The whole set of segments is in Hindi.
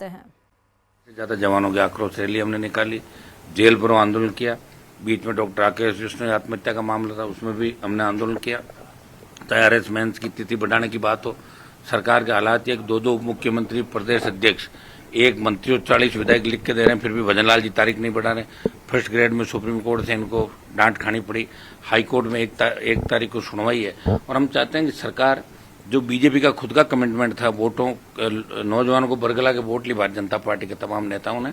हैं। ज्यादा जवानों की आक्रोश रैली हमने निकाली, जेल भरो आंदोलन किया। बीच में डॉक्टर राकेश जिसने आत्महत्या का मामला था उसमें भी हमने आंदोलन किया। आरएस मेंस की तिथि बढ़ाने की बात हो, सरकार के हालात एक दो मुख्यमंत्री, प्रदेश अध्यक्ष, एक मंत्री और 40 विधायक लिख के दे रहे हैं, फिर भी भजनलाल जी तारीख नहीं बढ़ा रहे। फर्स्ट ग्रेड में सुप्रीम कोर्ट से इनको डांट खानी पड़ी। हाई कोर्ट में एक तारीख को सुनवाई है और हम चाहते हैं कि सरकार, जो बीजेपी का खुद का कमिटमेंट था वोटों, नौजवानों को बरगला के वोट ली भारतीय जनता पार्टी के तमाम नेताओं ने,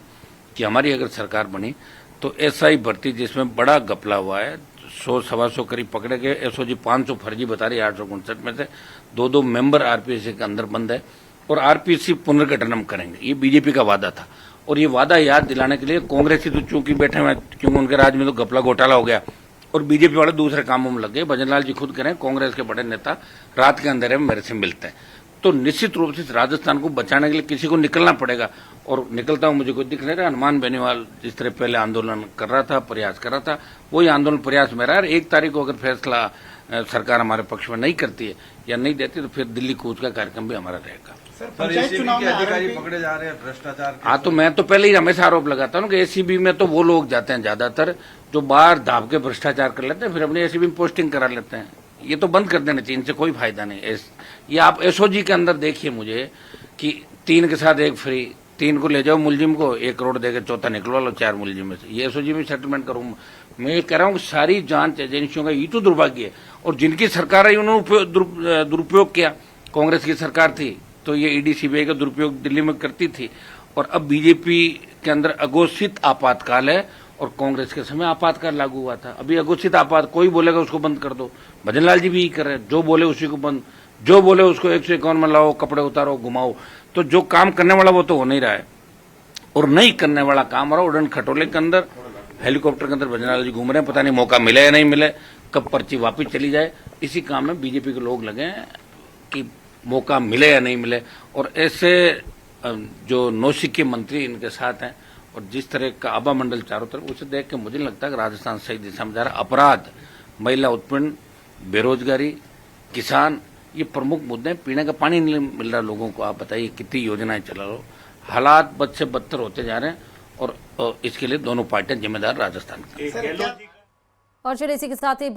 कि हमारी अगर सरकार बनी तो एसआई भर्ती जिसमें बड़ा घपला हुआ है, 100-125 करीब पकड़े गए, एसओजी 500 फर्जी बता रही है, 859 में से दो मेंबर आरपीसी के अंदर बंद है और आरपीसी पुनर्गठन हम करेंगे। ये बीजेपी का वादा था और ये वादा याद दिलाने के लिए कांग्रेसी तो चूंकि बैठे हुए, क्योंकि उनके राज में तो घपला घोटाला हो गया और बीजेपी वाले दूसरे कामों में लग गए। भजनलाल जी खुद कह रहे हैं कांग्रेस के बड़े नेता रात के अंधेरे में मेरे से मिलते हैं। तो निश्चित रूप से राजस्थान को बचाने के लिए किसी को निकलना पड़ेगा और निकलता हुआ मुझे कोई दिख नहीं रहा। हनुमान बेनीवाल जिस तरह पहले आंदोलन कर रहा था, प्रयास कर रहा था, वही आंदोलन प्रयास में रहा है। 1 तारीख को अगर फैसला सरकार हमारे पक्ष में नहीं करती है या नहीं देती तो फिर दिल्ली कूच का कार्यक्रम भी हमारा रहेगा। पंचायत चुनाव में अधिकारी पकड़े जा रहे हैं भ्रष्टाचार। हाँ, तो मैं तो पहले ही हमेशा आरोप लगाता हूँ कि एसीबी में तो वो लोग जाते हैं ज्यादातर जो बाहर दाब के भ्रष्टाचार कर लेते हैं, फिर अपनी एसीबी में पोस्टिंग करा लेते हैं। ये तो बंद कर देना चाहिए, इनसे कोई फायदा नहीं। ये आप एसओजी के अंदर देखिए मुझे कि 3 के साथ 1 फ्री, 3 को ले जाओ मुलजिम को, 1 करोड़ देकर चौथा निकलवा लो 4 मुलजिम में से। ये एसओजी में सेटलमेंट करूँ। मैं कह रहा हूँ कि सारी जांच एजेंसियों का ये तो दुर्भाग्य है और जिनकी सरकार है उन्होंने दुरुपयोग किया। कांग्रेस की सरकार थी तो ये ईडी सीबीआई का दुरुपयोग दिल्ली में करती थी और अब बीजेपी के अंदर अघोषित आपातकाल है और कांग्रेस के समय आपातकाल लागू हुआ था। अभी अघोषित कोई बोलेगा उसको बंद कर दो, भजनलाल जी भी यही कर रहे हैं, जो बोले उसी को बंद, जो बोले उसको 151 में लाओ, कपड़े उतारो, घुमाओ। तो जो काम करने वाला वो तो हो नहीं रहा है और नहीं करने वाला काम हो रहा। उड़न खटोले के अंदर, हेलीकॉप्टर के अंदर भजनलाल जी घूम रहे हैं, पता नहीं मौका मिले या नहीं मिले, कब पर्ची वापिस चली जाए। इसी काम में बीजेपी के लोग लगे हैं कि मौका मिले या नहीं मिले। और ऐसे जो नौसिक्के मंत्री इनके साथ हैं और जिस तरह का आभा मंडल चारों तरफ, उसे देख के मुझे लगता है कि राजस्थान सही दिशा में जा रहा है। अपराध, महिला उत्पीड़न, बेरोजगारी, किसान, ये प्रमुख मुद्दे हैं। पीने का पानी नहीं मिल रहा लोगों को, आप बताइए कितनी योजनाएं चला रहे हो। हालात बद से बदतर होते जा रहे हैं और इसके लिए दोनों पार्टियां जिम्मेदार राजस्थान की। और चलिए इसी के साथ ही